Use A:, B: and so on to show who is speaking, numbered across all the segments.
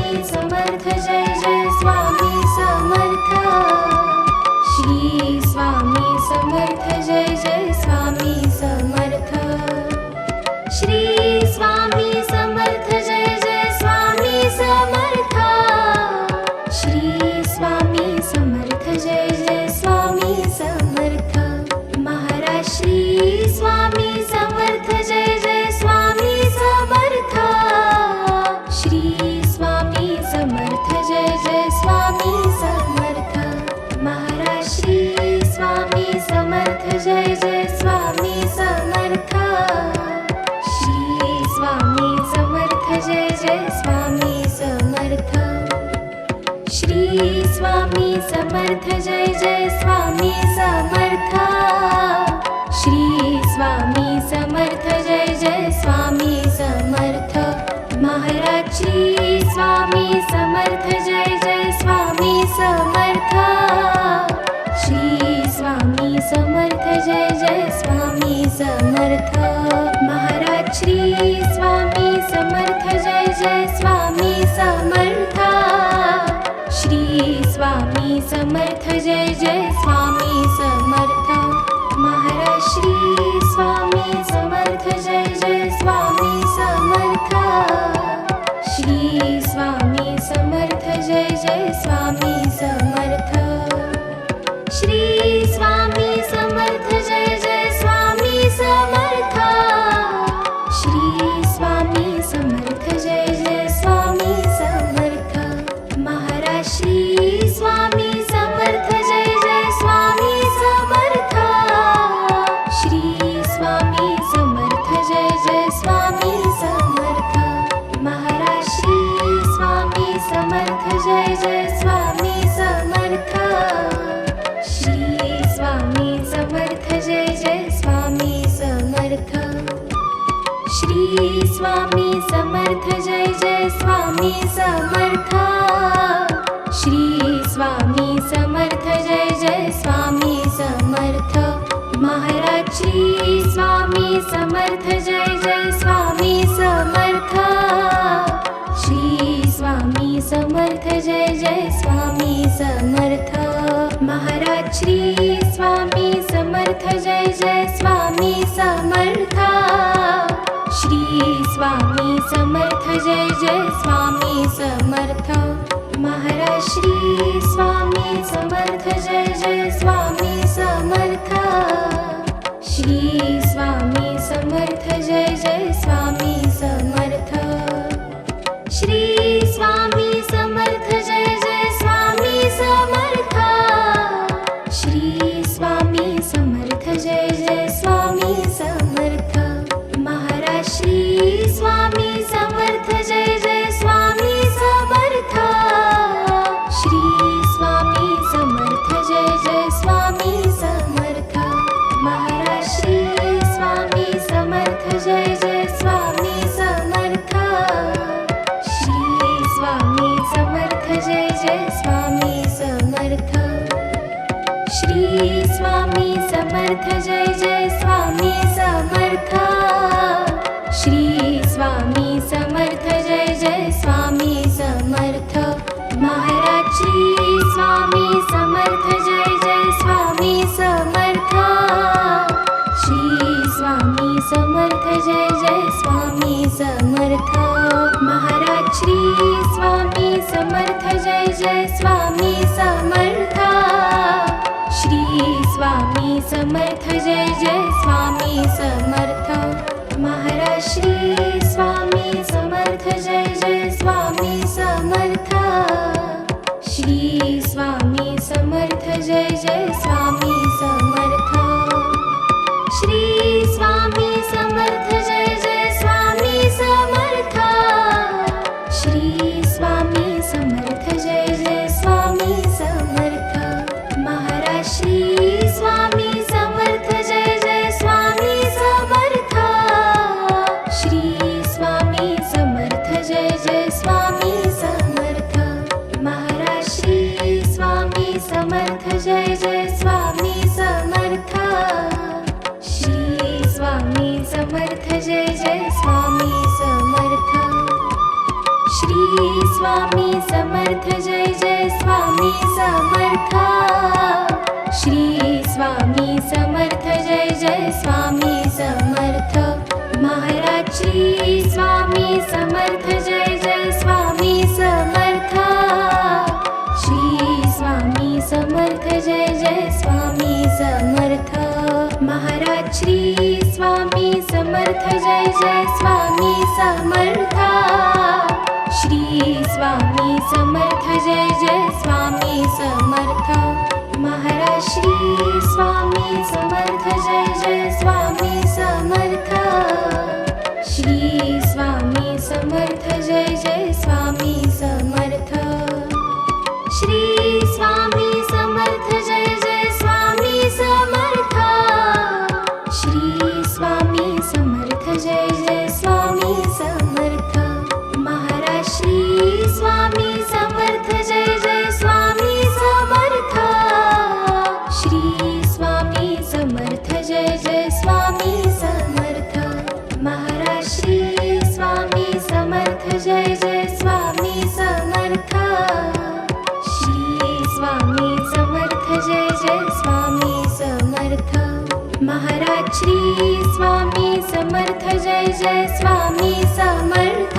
A: स्वामी समर्थ जय जय स्वामी समर्थ श्री स्वामी समर्थ जय जय स्वामी समर्थ श्री स्वामी समर्थ जय जय स्वामी समर्थ श्री स्वामी समर्थ जय जय स्वामी समर्थ महाराज श्री स्वामी समर्थ जय जय स्वामी समर्थ श्री स्वामी समर्थ जय जय स्वामी समर्थ महाराज श्री स्वामी समर्थ जय जय स्वामी समर्थ श्री स्वामी समर्थ जय जय स्वामी समर्थ श्री स्वामी समर्थ जय जय स्वामी समर्थ श्री स्वामी समर्थ जय जय स्वामी समर्थ महाराज श्री स्वामी समर्थ जय जय स्वामी समर्थ श्री स्वामी समर्थ जय जय स्वामी समर्थ महाराज श्री स्वामी समर्थ जय जय स्वामी समर्थ श्री स्वामी समर्थ जय जय स्वामी समर्थ महाराज श्री स्वामी समर्थ जय जय स्वामी समर्थ श्री स्वामी समर्थ जय जय स्वामी समर्थ श्री स्वामी समर्थ जय जय स्वामी समर्थ श्री स्वामी समर्थ जय जय स्वामी समर्थ महाराज श्री स्वामी समर्थ जय जय स्वामी समर्थ श्री स्वामी समर्थ जय जय स्वामी समर्थ महाराज श्री स्वामी समर्थ जय जय स्वामी समर्थ श्री स्वामी समर्थ जय जय स्वामी समर्थ श्री स्वामी समर्थ जय जय स्वामी समर्थ श्री स्वामी समर्थ जय जय स्वामी समर्थ महाराज श्री स्वामी समर्थ जय जय स्वामी समर्थ श्री स्वामी समर्थ जय जय स्वामी समर्थ महाराज श्री स्वामी समर्थ जय जय स्वामी समर्थ श्री स्वामी समर्थ जय जय स्वामी समर्थ महाराज श्री स्वामी समर्थ जय जय स्वामी समर्थ श्री स्वामी समर्थ जय जय स्वामी समर्थ श्री स्वामी समर्थ जय जय स्वामी समर्थ श्री स्वामी समर्थ जय जय स्वामी समर्थ महाराज श्री स्वामी समर्थ जय जय स्वामी समर्थ श्री स्वामी समर्थ जय जय स्वामी समर्थ महाराज श्री स्वामी समर्थ जय जय स्वामी समर्थ श्री स्वामी समर्थ जय जय स्वामी समर्थ श्री स्वामी समर्थ जय जय स्वामी समर्थ श्री स्वामी समर्थ जय जय स्वामी समर्थ महाराज श्री स्वामी समर्थ जय जय स्वामी समर्थ श्री स्वामी समर्थ जय जय स्वामी समर्थ महाराज श्री स्वामी समर्थ जय जय स्वामी समर्थ श्री स्वामी समर्थ जय जय स्वामी समर्थ महाराज श्री स्वामी समर्थ जय जय स्वामी समर्थ श्री स्वामी समर्थ जय जय स्वामी समर्थ श्री स्वामी समर्थ जय जय स्वामी समर्थ श्री स्वामी समर्थ जय जय स्वामी समर्थ महाराज श्री स्वामी समर्थ जय जय स्वामी समर्थ श्री स्वामी समर्थ जय जय स्वामी समर्थ महाराज श्री स्वामी समर्थ जय जय स्वामी समर्थ श्री स्वामी समर्थ जय जय स्वामी समर्थ महाराज श्री स्वामी समर्थ जय जय स्वामी समर्थ श्री स्वामी समर्थ जय जय स्वामी समर्थ महाराज श्री स्वामी समर्थ जय जय स्वामी समर्थ श्री स्वामी समर्थ जय जय स्वामी समर्थ महाराज श्री स्वामी समर्थ जय जय स्वामी समर्थ श्री स्वामी समर्थ जय जय स्वामी समर्थ श्री स्वामी समर्थ जय जय स्वामी समर्थ श्री स्वामी समर्थ जय जय स्वामी समर्थ महाराज श्री स्वामी समर्थ जय जय स्वामी समर्थ श्री स्वामी समर्थ जय जय स्वामी समर्थ महाराज श्री स्वामी समर्थ जय जय स्वामी समर्थ श्री स्वामी समर्थ जय जय स्वामी समर्थ महाराज श्री स्वामी समर्थ जय जय स्वामी समर्थ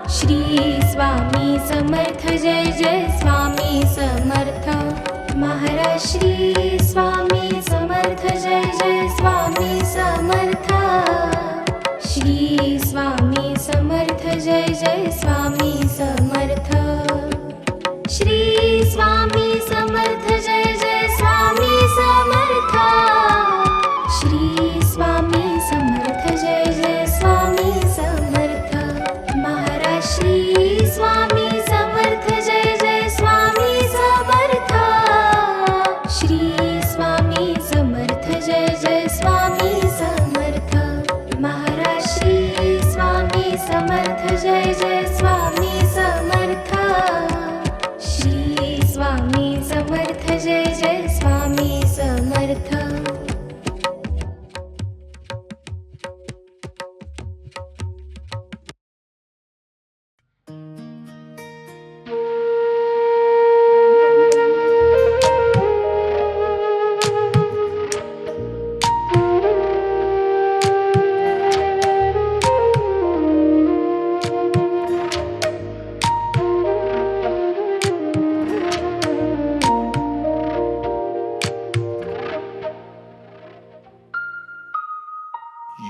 A: श्री स्वामी समर्थ जय जय स्वामी समर्थ महाराज श्री स्वामी समर्थ जय जय स्वामी समर्थ श्री स्वामी समर्थ जय जय स्वामी समर्थ श्री स्वामी समर्थ जय जय स्वामी समर्थ श्री स्वामी समर्थ जय जय स्वामी समर्थ महाराज श्री स्वामी समर्थ जय जय स्वामी समर्थ श्री स्वामी समर्थ जय जय स्वामी समर्थ महाराज श्री स्वामी समर्थ जय जय स्वामी समर्थ श्री स्वामी समर्थ जय जय स्वामी समर्थ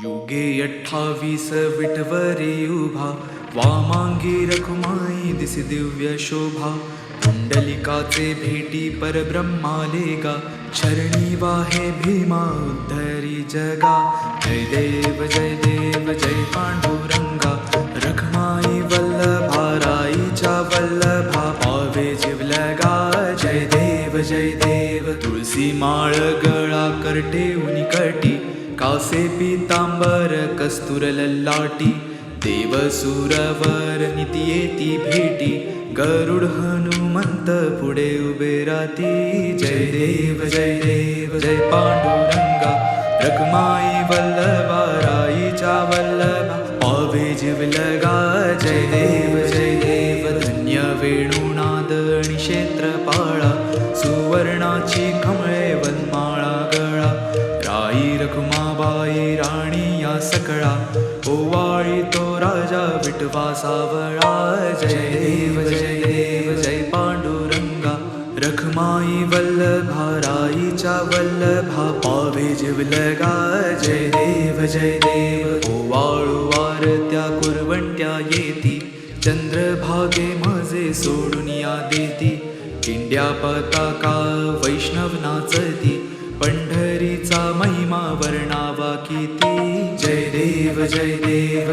B: युगे 28 विटवरी उभा वामांगी रखुमाई दिसी दिव्य शोभा पुंडलिकाचे भेटी परब्रह्माले गा चरणी वाहे भीमा उद्धरी जगा जय देव जय पांडुरंगा रखमाई वल्लभा राईच्या वल्लभा पावे जिवलगा जय देव तुळसी माळ गळा करटे उनिकटी कासे पीतांबर कस्तूर ललाटी देव सुरवर निती येती भेटी गरुड हनुमंत पुढे उभे राती जय देव जय पांडुरंगा रखमाई वल्लभा राईच्या वल्लभा पावे जिवलगा जय देव धन्य वेणुनाद आणि क्षेत्रपाळा सुवर्णाची कमळे वनमाळा गळा राई रखुमाबाई राणी या सकळा ओवाळी तो राजा विठवा सावळा जय देव जय पांडुरंगा रखमाई वल्लभा राईच्या वल्लभा पावे जिवलगा जय देव ओवाळू वारत्या कुरवंट्या येती चंद्रभागे माझे सोडून या देती इंड्या पताका वैष्णव नाचती पंढरीचा महिमा वर्णावा किती जय देव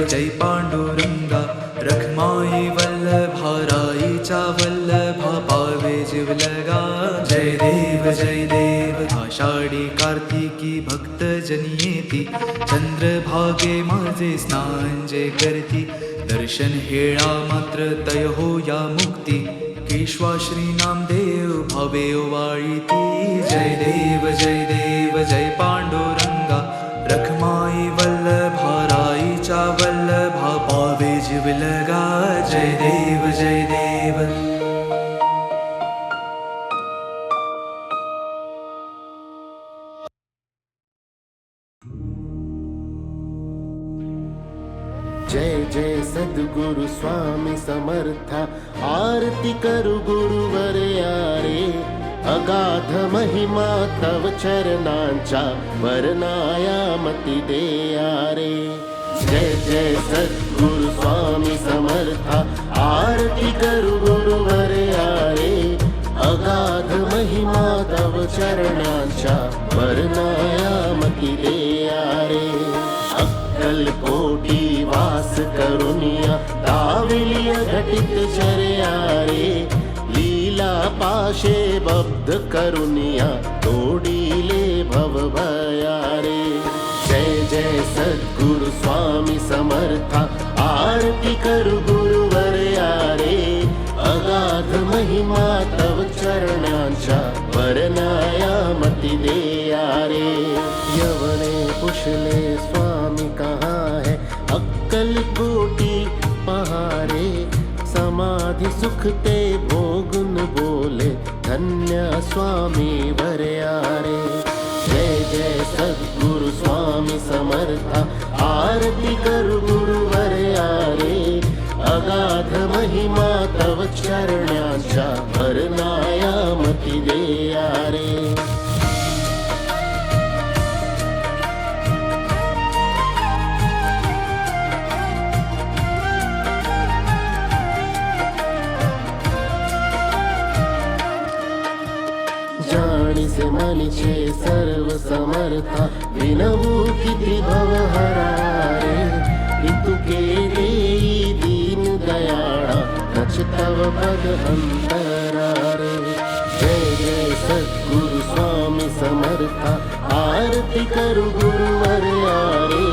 B: जय पांडुरंगा रखमाई वल्लभा राईच्या वल्लभा पावे जिवलगा जय देव आषाढी कार्तिकी भक्त जनी येती चंद्रभागे माझे स्नान जे करती दर्शन हेळा मात्र तय हो या मुक्ती केशवा श्री नामदेव भावे ओवाळीती जय देव जय पांडुरंगा रखमाई वल्लभा राईच्या वल्लभा पावे जिवलगा जय देव जय देव।
C: जय जय सद्गुरु स्वामी समर्था, आरती करु गुरुवर यारे, अगाध महिमा तव चरणांचा वर्णाया मती दे यारे। जय जय सद्गुरु स्वामी समर्था, आरती करु गुरुवर यारे, अगाध महिमा तव चरणांचा वर्णाया मती दे यारे। अक्कलकोटी वास करुनिया, दाविलिय घटित चर्या रे, लीला पाशे बब्ध करुनिया, तोडीले भव भया रे। जय जय सद्गुरु स्वामी समर्था, आरती करु गुरुवर यारे, अगाध महिमा तव चरणांचा वर्णाया मती दे यारे। यवने पुछले स्वामी कहाँ है, अक्कलकोटी पहारे, समाधि सुख ते भोगुन बोले, धन्य स्वामी वरयारे। जय जय सद्गुरु स्वामी समर्था, आरती करु गुरुवर यारे, अगाध महिमा तव चरणांचा वर्णाया मती दे यारे। जाणीसे मनीचे सर्व समर्था, विनवू किती भवहरारे, इतुके देई दीन दयाळा, नच तव पद अंतरारे। जय जय सद्गुरु स्वामी समर्था, आरती करु गुरुवर यारे,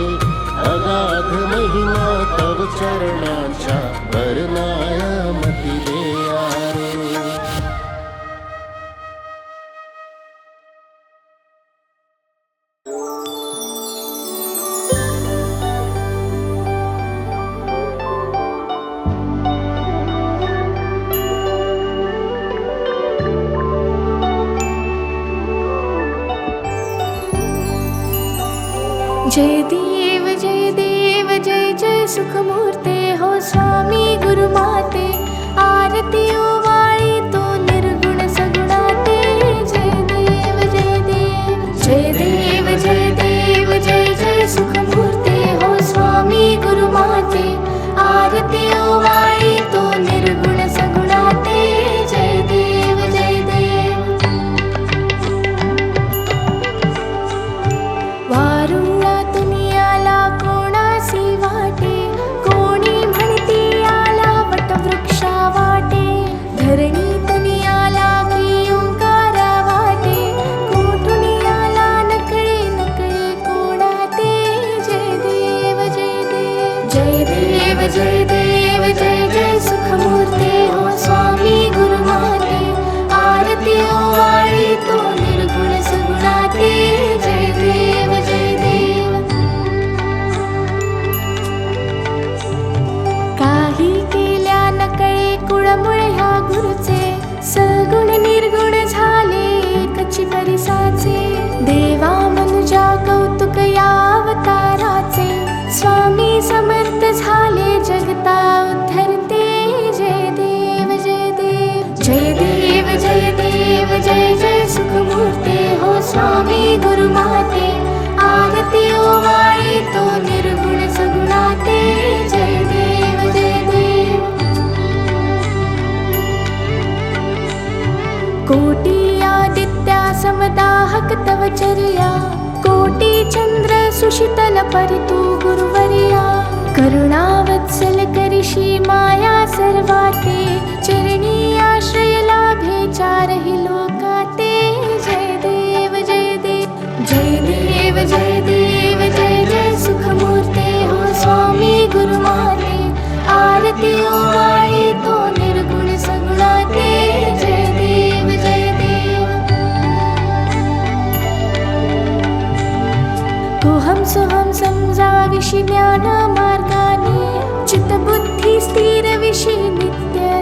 C: अगाध महिमा तव चरणांचा वर्णाया मती दे यारे।
A: जय देव जय देव जय जय सुखमूर्ते हो स्वामी गुरुमाते, आरती ओवाळी तो निर्गुण सगुणाते। जय देव जय देव जय देव जय देव जय जय सुखमूर्ते हो स्वामी गुरुमाते, आरती ओवाळी तो निर्गुण सगुणाते। जय देव जय देव। वारुळा दुनियाला कोणासी वाटे, कोणी म्हणती आला वटवृक्षा वाटे, धरणी दुनियाला की ओंकारा वाटे, कोठुनी आला नकळे नकळे कोणाते। जय देव जय देव जय देव जय देव जय जय सुखमूर्ते हो स्वामी गुरुमाते, आरती ओवाळी तो निर्गुण सगुणाते। जय देव जय देव। काही केल्या नकळे कुळमुळे ह्या गुरुचे, सगुण निर्गुण झाले एकची परिसाचे, देवा मनुजा कौतुक या अवताराचे, स्वामी समर्थ झाले जगता उद्धरते। जय देव जय देव जय देव जय देव जय जय सुखमूर्ते हो स्वामी गुरुमाते, आरती ओवाळी तो निर्गुण सगुणाते। जय देव जय देव। कोटी आदित्या समदाहक तव चर्या, कोटी चंद्र सुशीतल परितु गुरुवर्या, करुणावत्सल करिषी माया सर्वाते, चरणी आश्रय लाभे चारही लोकाते। जय देव जय देव जय देव जय देव जय जय सुखमूर्ते हो स्वामी गुरुमाते, आरती ओवाळी तो निर्गुण सगुणाते। जय देव जय देव। कोहम सोहम समजाविषी ज्ञान मार्गाने, चित्तबुद्धी स्थिर विषी नित्य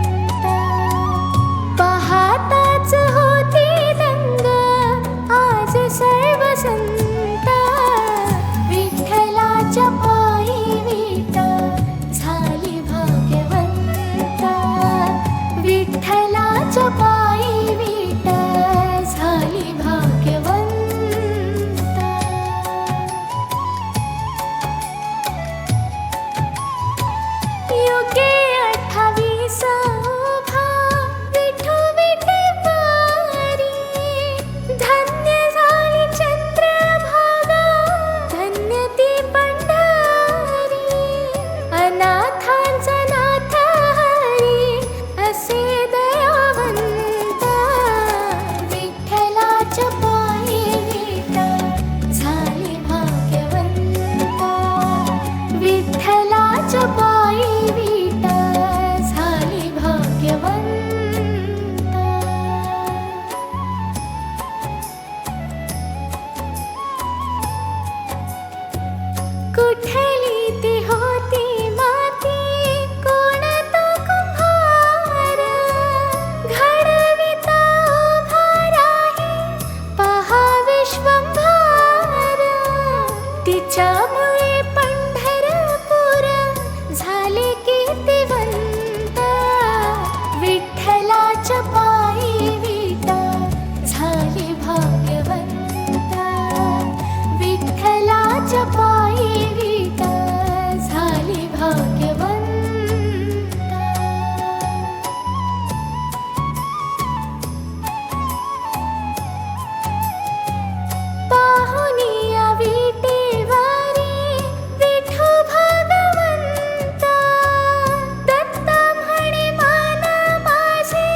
A: कीर्तिवंत विठ्ठलाच्या पायी विटा झाली भाग्यवंत विठ्ठलाच्या पायी विटा झाली भाग्यवंत पाहुनिया विटेवारी विठू भगवंत दत्ता म्हणे मान माझे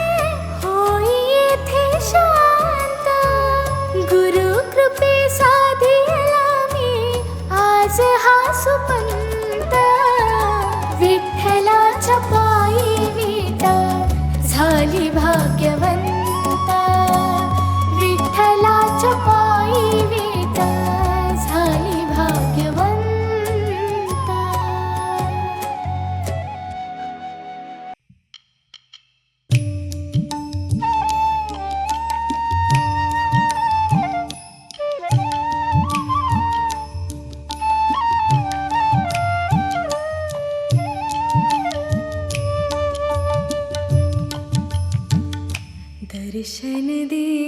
A: होई येथे शांत गुरु कृपे साधिला मी आज हा सुपंत विठ्ठलाच्या पायी विटा झाली भाग्यवंत विठ्ठलाच्या पायी विटा झाली भाग्यवंत दर्शन दे